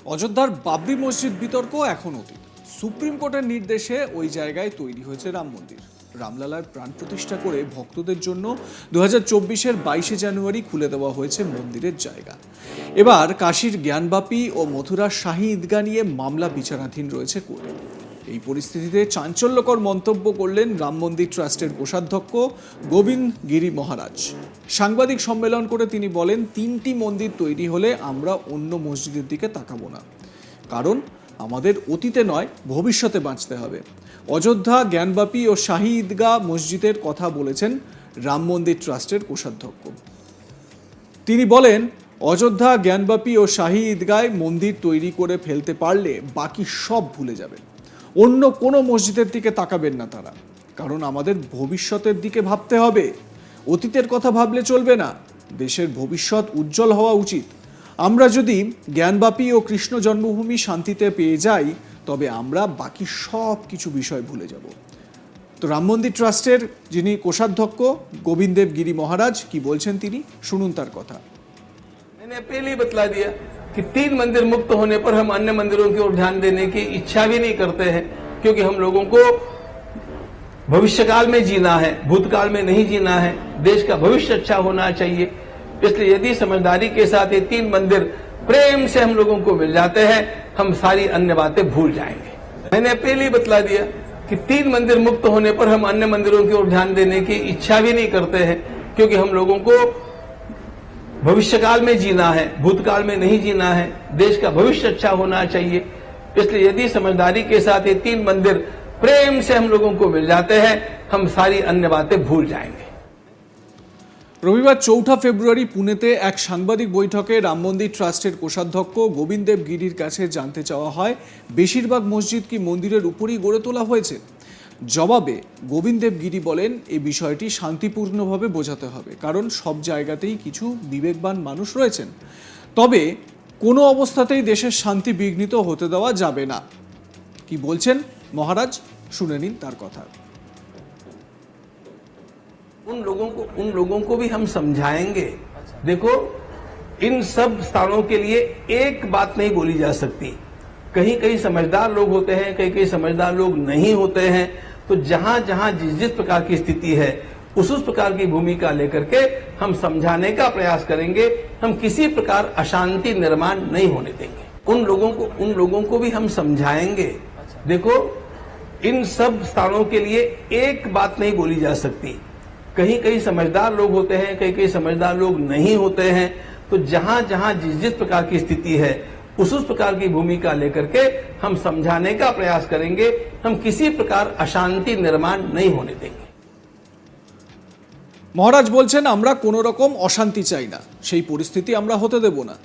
অযোধ্যার বাবরি মসজিদ বিতর্ক এখন অতীত। সুপ্রিম কোর্টের নির্দেশে ওই জায়গায় তৈরি হয়েছে রাম মন্দির। রামলালার প্রাণ প্রতিষ্ঠা করে ভক্তদের জন্য 2024-এর 22শে জানুয়ারি খুলে দেওয়া হয়েছে মন্দিরের জায়গা। এবার কাশীর জ্ঞানবাপী ও মথুরার শাহী ঈদগাহ নিয়ে মামলা বিচারাধীন রয়েছে কোর্টে। এই পরিস্থিতিতে চাঞ্চল্যকর মন্তব্য করলেন রাম মন্দির ট্রাস্টের কোষাধ্যক্ষ গোবিন্দ গিরি মহারাজ। সাংবাদিক সম্মেলন করে তিনি বলেন, 3টি মন্দির তৈরি হলে আমরা অন্য মসজিদের দিকে তাকাবো না, কারণ আমাদের অতীতে নয় ভবিষ্যতে বাঁচতে হবে। অযোধ্যা, জ্ঞানবাপী ও শাহী ঈদগাহ মসজিদের কথা বলেছেন রাম মন্দির ট্রাস্টের কোষাধ্যক্ষ। তিনি বলেন, অযোধ্যা, জ্ঞানবাপী ও শাহী ঈদগাহ মন্দির তৈরি করে ফেলতে পারলে বাকি সব ভুলে যাবেন। অন্য কোনো মসজিদের দিকে তাকাবেন না তারা, কারণ আমাদের ভবিষ্যতের দিকে ভাবতে হবে। অতীতের কথা ভাবলে চলবে না, দেশের ভবিষ্যৎ উজ্জ্বল হওয়া উচিত। আমরা যদি জ্ঞানবাপী ও কৃষ্ণ জন্মভূমি শান্তিতে পেয়ে যাই, তবে আমরা বাকি সব কিছু বিষয় ভুলে যাব। তো রাম মন্দির ট্রাস্টের যিনি কোষাধ্যক্ষ গোবিন্দ গিরি মহারাজ কি বলছেন তিনি শুনুন তার কথা। मैंने पहले ही बतला दिया कि 3 मंदिर मुक्त होने पर हम अन्य मंदिरों की ओर ध्यान देने की इच्छा भी नहीं करते हैं, क्योंकि हम लोगों को भविष्यकाल में जीना है, भूतकाल में नहीं जीना है। देश का भविष्य अच्छा होना चाहिए। इसलिए यदि समझदारी के साथ ये 3 मंदिर प्रेम से हम लोगों को मिल जाते हैं, हम सारी अन्य बातें भूल जाएंगे। मैंने पहले ही बतला दिया कि 3 मंदिर मुक्त होने पर हम अन्य मंदिरों की ओर ध्यान देने की इच्छा भी नहीं करते हैं, क्योंकि हम लोगों को भविष्यकाल में जीना है, भूतकाल में नहीं जीना है। देश का भविष्य अच्छा होना चाहिए। इसलिए यदि समझदारी के साथ ये 3 मंदिर प्रेम से हम लोगों को मिल जाते हैं, हम सारी अन्य बातें भूल जाएंगे। রবিবার 4 ফেব্রুয়ারি পুনেতে এক সাংবাদিক বৈঠকে রাম মন্দির ট্রাস্টের কোষাধ্যক্ষ গোবিন্দ গিরির কাছে জানতে চাওয়া হয়, বেশিরভাগ মসজিদ কি মন্দিরের উপরই গড়ে তোলা হয়েছে। জবাবে গোবিন্দ গিরি বলেন, এই বিষয়টি শান্তিপূর্ণভাবে বোঝাতে হবে, কারণ সব জায়গাতেই কিছু বিবেকবান মানুষ রয়েছেন। তবে কোনো অবস্থাতেই দেশের শান্তি বিঘ্নিত হতে দেওয়া যাবে না। কি বলছেন মহারাজ, শুনে নিন তার কথা। उन लोगों को भी हम समझाएंगे। देखो, इन सब स्थानों के लिए एक बात नहीं बोली जा सकती। कहीं कहीं समझदार लोग होते हैं, कहीं कहीं समझदार लोग नहीं होते हैं। तो जहां जहां जिस प्रकार की स्थिति है, उस प्रकार की भूमिका लेकर के हम समझाने का प्रयास करेंगे। हम किसी प्रकार अशांति निर्माण नहीं होने देंगे। उन लोगों को भी हम समझाएंगे। देखो, इन सब स्थानों के लिए एक बात नहीं बोली जा सकती। कहीं कहीं समझदार लोग होते हैं, कहीं कहीं समझदार लोग नहीं होते हैं। तो जहां जहां जिस प्रकार की स्थिति है, उस प्रकार की भूमिका लेकर के हम समझाने का प्रयास करेंगे। हम किसी प्रकार अशांति निर्माण नहीं होने देंगे। মহারাজ বলছেন, আমরা কোনো রকম অশান্তি চাই না, সেই পরিস্থিতি আমরা হতে দেব না।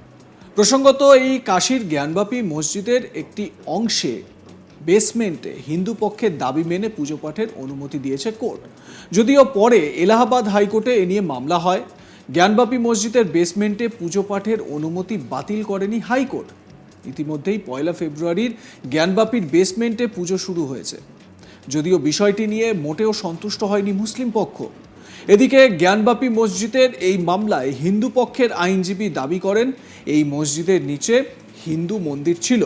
প্রসঙ্গত, এই কাশীর জ্ঞানবাপী মসজিদের একটি অংশে বেসমেন্টে হিন্দু পক্ষের দাবি মেনে পুজো পাঠের অনুমতি দিয়েছে কোর্ট। যদিও পরে এলাহাবাদ হাইকোর্টে এ নিয়ে মামলা হয়। জ্ঞানবাপী মসজিদের বেসমেন্টে পুজো পাঠের অনুমতি বাতিল করেনি হাইকোর্ট। ইতিমধ্যেই 1 ফেব্রুয়ারির জ্ঞানবাপীর বেসমেন্টে পুজো শুরু হয়েছে। যদিও বিষয়টি নিয়ে মোটেও সন্তুষ্ট হয়নি মুসলিম পক্ষ। এদিকে জ্ঞানবাপী মসজিদের এই মামলায় হিন্দু পক্ষের আইনজীবী দাবি করেন, এই মসজিদের নিচে হিন্দু মন্দির ছিল।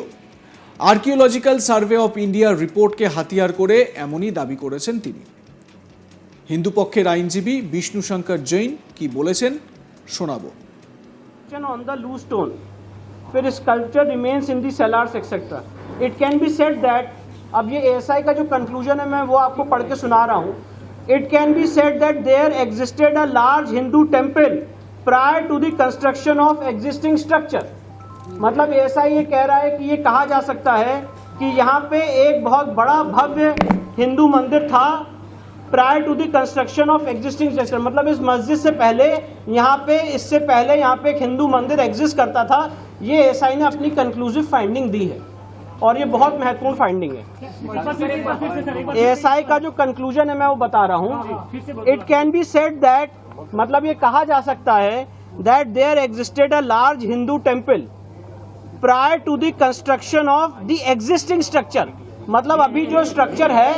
আর্কিওলজিক্যাল সার্ভে অফ ইন্ডিয়ার রিপোর্টকে হাতিয়ার করে এমনই দাবি করেছেন তিনি। হিন্দু পক্ষের আইনজীবী বিষ্ণু শঙ্কর জৈন কি বলেছেন শোনাবো। On the loose stone, फिर sculpture remains in the cellars etc. It can be said that, अब ये ASI का जो कंक्लूजन है मैं वो आपको पढ़ के सुना रहा हूँ। It can be said that there existed a large Hindu temple prior to the construction of existing structure. मतलब ASI ये कह रहा है कि ये कहा जा सकता है कि यहाँ पे एक बहुत बड़ा भव्य हिंदू मंदिर था prior to the construction of existing structure. मतलब इस मस्जिद से पहले इससे पहले यहाँ पे एक हिंदू मंदिर एग्जिस्ट करता था। ये एसआई ने अपनी कंक्लूसिव फाइंडिंग दी है और ये बहुत महत्वपूर्ण फाइंडिंग है। एएसआई का जो कंक्लूजन है मैं वो बता रहा हूँ। It can be said that, मतलब ये कहा जा सकता है that there existed a large Hindu temple prior to the construction of the existing structure. मतलब अभी जो स्ट्रक्चर है,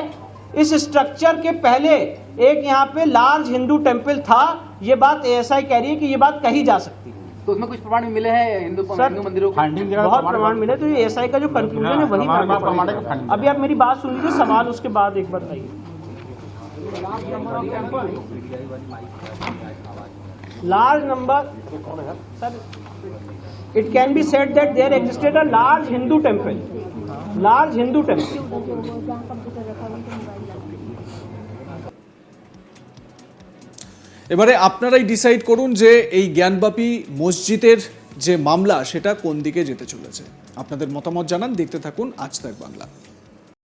इस स्ट्रक्चर के पहले एक यहाँ पे लार्ज हिंदू टेम्पल था। ये बात एएसआई कह रही है कि ये बात कही जा सकती है। तो उसमें कुछ प्रमाण भी मिले हैं हिंदू मंदिरों के? बहुत प्रमाण मिले, तो ये एसआई का जो कंक्लूजन है वही मानना पड़ेगा। अभी आप मेरी बात सुन लीजिए, सवाल उसके बाद एक बार बताइए। Large number, sir, it can be said that there existed a large Hindu temple, large Hindu temple. এবারে আপনারাই ডিসাইড করুন যে এই জ্ঞানবাপী মসজিদের যে মামলা সেটা কোন দিকে যেতে চলেছে। আপনাদের মতামত জানান, দেখতে থাকুন আজ তাক বাংলা।